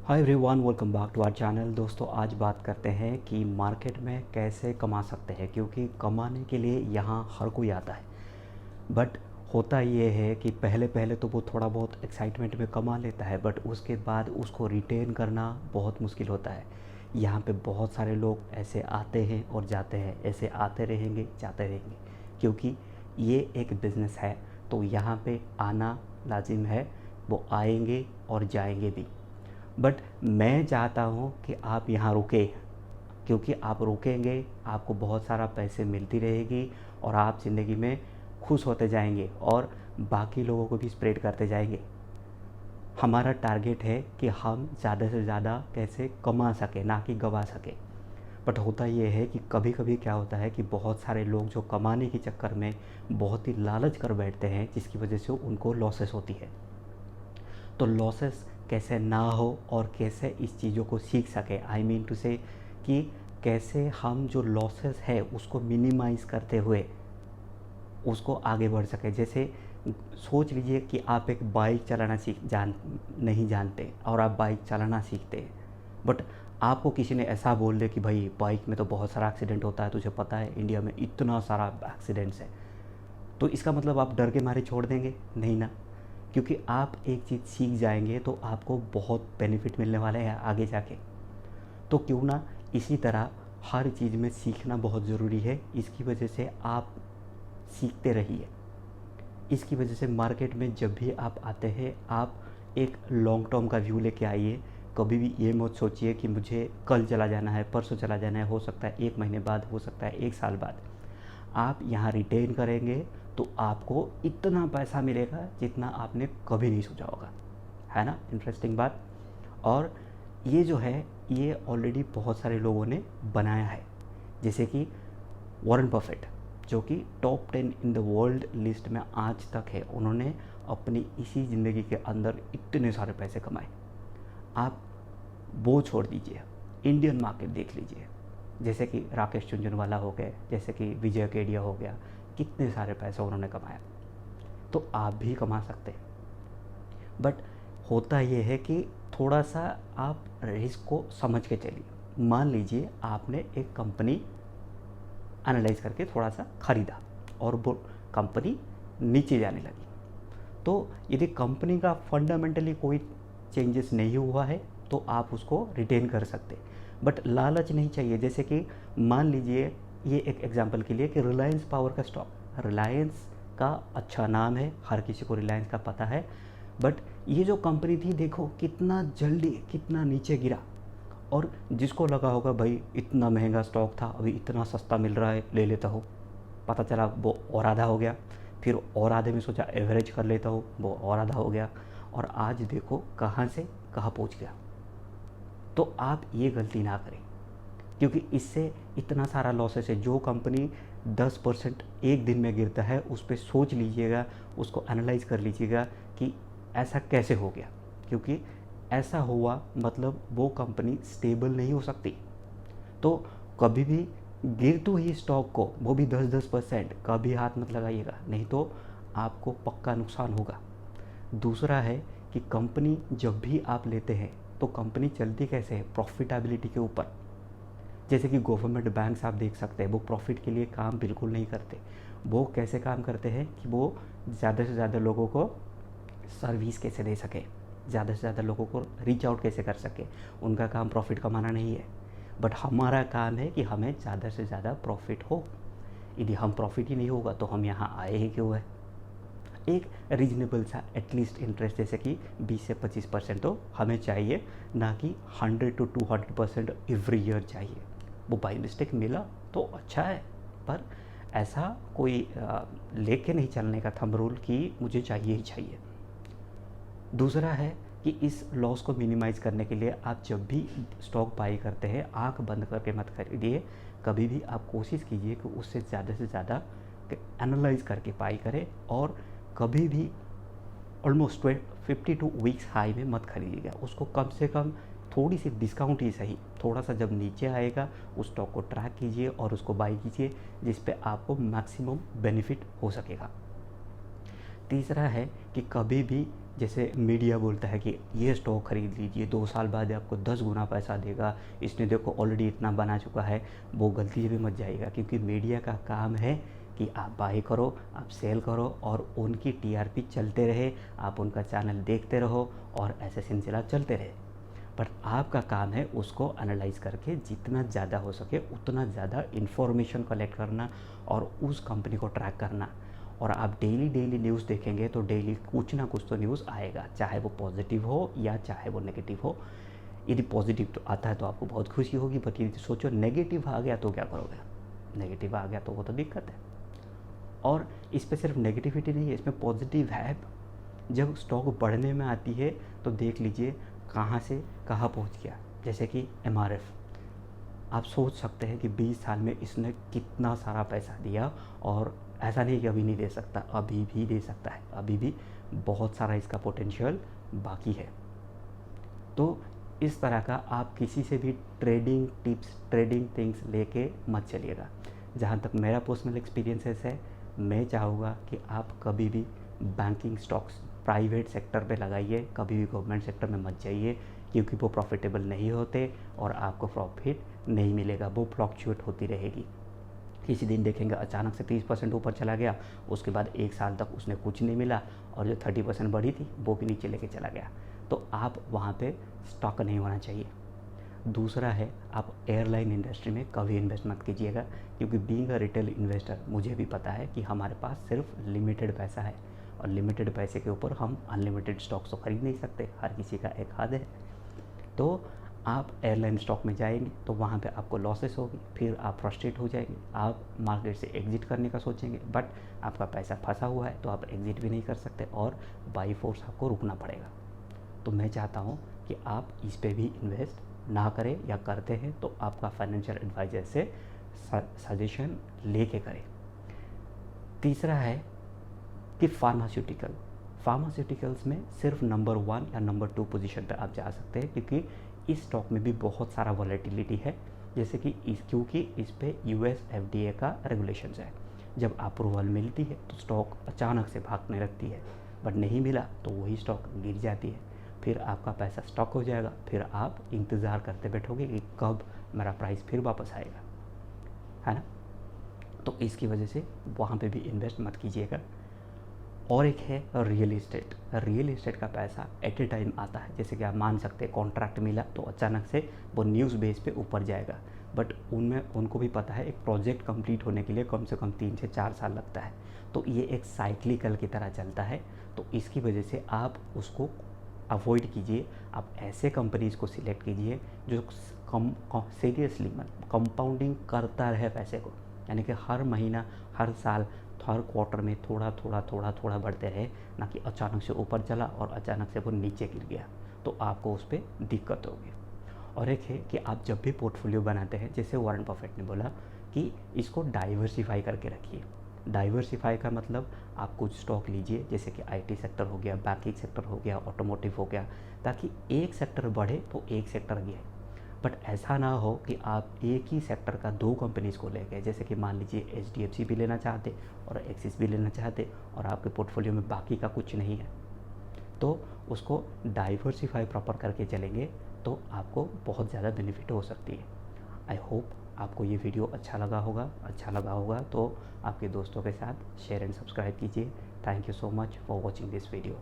Hi everyone, welcome back to our channel. दोस्तों, आज बात करते हैं कि मार्केट में कैसे कमा सकते हैं, क्योंकि कमाने के लिए यहाँ हर कोई आता है। बट होता ये है कि पहले पहले तो वो थोड़ा बहुत एक्साइटमेंट में कमा लेता है, बट उसके बाद उसको रिटेन करना बहुत मुश्किल होता है। यहाँ पे बहुत सारे लोग ऐसे आते हैं और जाते हैं, ऐसे आते रहेंगे जाते रहेंगे, क्योंकि ये एक बिज़नेस है। तो यहाँ पे आना लाजिम है, वो आएंगे और जाएंगे भी। बट मैं चाहता हूँ कि आप यहाँ रुके, क्योंकि आप रुकेंगे आपको बहुत सारा पैसे मिलती रहेगी और आप ज़िंदगी में खुश होते जाएंगे और बाकी लोगों को भी स्प्रेड करते जाएंगे। हमारा टारगेट है कि हम ज़्यादा से ज़्यादा कैसे कमा सके, ना कि गवा सके। बट होता ये है कि कभी कभी क्या होता है कि बहुत सारे लोग जो कमाने के चक्कर में बहुत ही लालच कर बैठते हैं, जिसकी वजह से उनको लॉसेस होती है। तो लॉसेस कैसे ना हो और कैसे इस चीज़ों को सीख सके, आई मीन टू से कि कैसे हम जो लॉसेस है उसको मिनिमाइज़ करते हुए उसको आगे बढ़ सके। जैसे सोच लीजिए कि आप एक बाइक चलाना नहीं जानते और आप बाइक चलाना सीखते हैं। बट आपको किसी ने ऐसा बोल दे कि भाई बाइक में तो बहुत सारा एक्सीडेंट होता है, तुझे पता है इंडिया में इतना सारा एक्सीडेंट्स है। तो इसका मतलब आप डर के मारे छोड़ देंगे? नहीं ना, क्योंकि आप एक चीज़ सीख जाएंगे तो आपको बहुत बेनिफिट मिलने वाले हैं आगे जाके। तो क्यों ना इसी तरह हर चीज़ में सीखना बहुत ज़रूरी है। इसकी वजह से आप सीखते रहिए। इसकी वजह से मार्केट में जब भी आप आते हैं, आप एक लॉन्ग टर्म का व्यू लेके आइए। कभी भी ये मत सोचिए कि मुझे कल चला जाना है, परसों चला जाना है, हो सकता है 1 महीने बाद, हो सकता है 1 साल बाद। आप यहाँ रिटेन करेंगे तो आपको इतना पैसा मिलेगा जितना आपने कभी नहीं सोचा होगा। है ना इंटरेस्टिंग बात। और ये जो है, ये ऑलरेडी बहुत सारे लोगों ने बनाया है, जैसे कि वॉरेन बफेट, जो कि top 10 in the world list में आज तक है। उन्होंने अपनी इसी ज़िंदगी के अंदर इतने सारे पैसे कमाए। आप वो छोड़ दीजिए, इंडियन मार्केट देख लीजिए, जैसे कि राकेश झुनझुनवाला हो गए, जैसे कि विजय केडिया हो गया, कितने सारे पैसे उन्होंने कमाया। तो आप भी कमा सकते हैं। बट होता ये है कि थोड़ा सा आप रिस्क को समझ के चलिए। मान लीजिए आपने एक कंपनी एनालाइज करके थोड़ा सा ख़रीदा और वो कंपनी नीचे जाने लगी। तो यदि कंपनी का फंडामेंटली कोई चेंजेस नहीं हुआ है तो आप उसको रिटेन कर सकते। बट लालच नहीं चाहिए। जैसे कि मान लीजिए, ये एक एग्जांपल के लिए, कि रिलायंस पावर का स्टॉक, रिलायंस का अच्छा नाम है, हर किसी को रिलायंस का पता है। बट ये जो कंपनी थी, देखो कितना जल्दी कितना नीचे गिरा। और जिसको लगा होगा भाई इतना महंगा स्टॉक था, अभी इतना सस्ता मिल रहा है, ले लेता हूँ। पता चला वो और आधा हो गया। फिर और आधे में सोचा एवरेज कर लेता हूँ, वो और आधा हो गया। और आज देखो कहाँ से कहाँ पहुँच गया। तो आप ये गलती ना करें, क्योंकि इससे इतना सारा लॉसेस है। जो कंपनी 10% एक दिन में गिरता है, उस पर सोच लीजिएगा, उसको एनालाइज कर लीजिएगा कि ऐसा कैसे हो गया। क्योंकि ऐसा हुआ मतलब वो कंपनी स्टेबल नहीं हो सकती। तो कभी भी गिरते ही स्टॉक को, वो भी 10-10%, कभी हाथ मत लगाइएगा, नहीं तो आपको पक्का नुकसान होगा। दूसरा है कि कंपनी जब भी आप लेते हैं तो कंपनी चलती कैसे है, प्रॉफिटेबिलिटी के ऊपर। जैसे कि गवर्नमेंट बैंक्स आप देख सकते हैं, वो प्रॉफिट के लिए काम बिल्कुल नहीं करते। वो कैसे काम करते हैं कि वो ज़्यादा से ज़्यादा लोगों को सर्विस कैसे दे सके, ज़्यादा से ज़्यादा लोगों को रीच आउट कैसे कर सके। उनका काम प्रॉफिट कमाना नहीं है। बट हमारा काम है कि हमें ज़्यादा से ज़्यादा प्रॉफिट हो। यदि हम प्रॉफिट ही नहीं होगा तो हम यहाँ आए ही क्यों है। एक रीजनेबल सा एटलीस्ट इंटरेस्ट, जैसे कि 20 से 25% तो हमें चाहिए, ना कि 100 to 200% एवरी ईयर चाहिए। वो बाई मिस्टेक मिला तो अच्छा है, पर ऐसा कोई लेके नहीं चलने का थंब रूल कि मुझे चाहिए ही चाहिए। दूसरा है कि इस लॉस को मिनिमाइज़ करने के लिए आप जब भी स्टॉक बाई करते हैं, आंख बंद करके मत खरीदिए। कभी भी आप कोशिश कीजिए कि उससे ज़्यादा से ज़्यादा एनालाइज करके बाई करें। और कभी भी ऑलमोस्ट 52 वीक्स हाई में मत खरीदिएगा। उसको कम से कम थोड़ी सी डिस्काउंट ही सही, थोड़ा सा जब नीचे आएगा उस स्टॉक को ट्रैक कीजिए और उसको बाई कीजिए, जिस पे आपको मैक्सिमम बेनिफिट हो सकेगा। तीसरा है कि कभी भी जैसे मीडिया बोलता है कि ये स्टॉक खरीद लीजिए, 2 साल बाद आपको 10 गुना पैसा देगा, इसने देखो ऑलरेडी इतना बना चुका है, वो गलती से भी मत जाइएगा, क्योंकि मीडिया का काम है कि आप बाय करो, आप सेल करो और उनकी टीआरपी चलते रहे, आप उनका चैनल देखते रहो और ऐसे सिलसिला चलते रहे। पर आपका काम है उसको एनालाइज करके जितना ज़्यादा हो सके उतना ज़्यादा इन्फॉर्मेशन कलेक्ट करना और उस कंपनी को ट्रैक करना। और आप डेली न्यूज़ देखेंगे तो डेली कुछ ना कुछ तो न्यूज़ आएगा, चाहे वो पॉजिटिव हो या चाहे वो नेगेटिव हो। यदि पॉजिटिव तो आता है तो आपको बहुत खुशी होगी, बट यदि सोचो नेगेटिव आ गया तो क्या करोगे? नेगेटिव आ गया तो वो तो दिक्कत है। और इस पर सिर्फ नेगेटिविटी नहीं है, इसमें पॉजिटिव है। जब स्टॉक बढ़ने में आती है तो देख लीजिए कहाँ से कहाँ पहुँच गया। जैसे कि MRF, आप सोच सकते हैं कि 20 साल में इसने कितना सारा पैसा दिया, और ऐसा नहीं कि अभी नहीं दे सकता, अभी भी दे सकता है, अभी भी बहुत सारा इसका पोटेंशियल बाकी है। तो इस तरह का आप किसी से भी ट्रेडिंग टिप्स, ट्रेडिंग थिंग्स लेके मत चलिएगा। जहाँ तक मेरा पर्सनल एक्सपीरियंसेस है, मैं चाहूँगा कि आप कभी भी बैंकिंग स्टॉक्स प्राइवेट सेक्टर पे लगाइए, कभी भी गवर्नमेंट सेक्टर में मत जाइए, क्योंकि वो प्रॉफिटेबल नहीं होते और आपको प्रॉफिट नहीं मिलेगा, वो फ्लक्चुएट होती रहेगी। किसी दिन देखेंगे अचानक से 30% ऊपर चला गया, उसके बाद 1 साल तक उसने कुछ नहीं मिला, और जो 30% बढ़ी थी वो भी नीचे लेके चला गया। तो आप वहाँ पे स्टॉक नहीं होना चाहिए। दूसरा है, आप एयरलाइन इंडस्ट्री में कभी इन्वेस्ट मत कीजिएगा, क्योंकि बीइंग अ रिटेल इन्वेस्टर मुझे भी पता है कि हमारे पास सिर्फ लिमिटेड पैसा है, और लिमिटेड पैसे के ऊपर हम अनलिमिटेड स्टॉक्स तो खरीद नहीं सकते, हर किसी का एक हद है। तो आप एयरलाइन स्टॉक में जाएंगे तो वहाँ पे आपको लॉसेस होगी, फिर आप फ्रस्ट्रेट हो जाएंगे, आप मार्केट से एग्जिट करने का सोचेंगे, बट आपका पैसा फंसा हुआ है तो आप एग्जिट भी नहीं कर सकते और बाई फोर्स आपको रुकना पड़ेगा। तो मैं चाहता हूँ कि आप इस पे भी इन्वेस्ट ना करें, या करते हैं तो आपका फाइनेंशियल एडवाइज़र से सजेशन लेके करें। तीसरा है कि फार्मास्यूटिकल्स में सिर्फ नंबर 1 या नंबर 2 पोजीशन पे आप जा सकते हैं, क्योंकि इस स्टॉक में भी बहुत सारा वॉलेटिलिटी है। जैसे कि क्योंकि इस पे US FDA का रेगुलेशंस है, जब अप्रूवल मिलती है तो स्टॉक अचानक से भागने लगती है, बट नहीं मिला तो वही स्टॉक गिर जाती है, फिर आपका पैसा स्टॉक हो जाएगा, फिर आप इंतज़ार करते बैठोगे कि कब मेरा प्राइस फिर वापस आएगा, है ना। तो इसकी वजह से वहाँ पे भी इन्वेस्ट मत कीजिएगा। और एक है रियल इस्टेट का पैसा एट ए टाइम आता है। जैसे कि आप मान सकते हैं कॉन्ट्रैक्ट मिला तो अचानक से वो न्यूज़ बेस पे ऊपर जाएगा, बट उनको भी पता है एक प्रोजेक्ट कंप्लीट होने के लिए कम से कम 3 से 4 साल लगता है। तो ये एक साइक्लिकल की तरह चलता है, तो इसकी वजह से आप उसको अवॉइड कीजिए। आप ऐसे कंपनीज़ को सिलेक्ट कीजिए जो सीरियसली कंपाउंडिंग करता रहे पैसे को, यानी कि हर महीना, हर साल, हर क्वार्टर में थोड़ा बढ़ते रहे, ना कि अचानक से ऊपर चला और अचानक से वो नीचे गिर गया, तो आपको उस पर दिक्कत होगी। और एक है कि आप जब भी पोर्टफोलियो बनाते हैं, जैसे वॉरेन बफेट ने बोला कि इसको डाइवर्सिफाई करके रखिए। डाइवर्सिफाई का मतलब आप कुछ स्टॉक लीजिए, जैसे कि IT सेक्टर हो गया, बैंकिंग सेक्टर हो गया, ऑटोमोटिव हो गया, ताकि एक सेक्टर बढ़े तो एक सेक्टर गिरे। बट ऐसा ना हो कि आप एक ही सेक्टर का 2 कंपनीज़ को ले गए, जैसे कि मान लीजिए HDFC भी लेना चाहते और एक्सिस भी लेना चाहते, और आपके पोर्टफोलियो में बाकी का कुछ नहीं है। तो उसको डाइवर्सिफाई प्रॉपर करके चलेंगे तो आपको बहुत ज़्यादा बेनिफिट हो सकती है। आई होप आपको ये वीडियो अच्छा लगा होगा तो आपके दोस्तों के साथ शेयर एंड सब्सक्राइब कीजिए। Thank you so much for watching this video.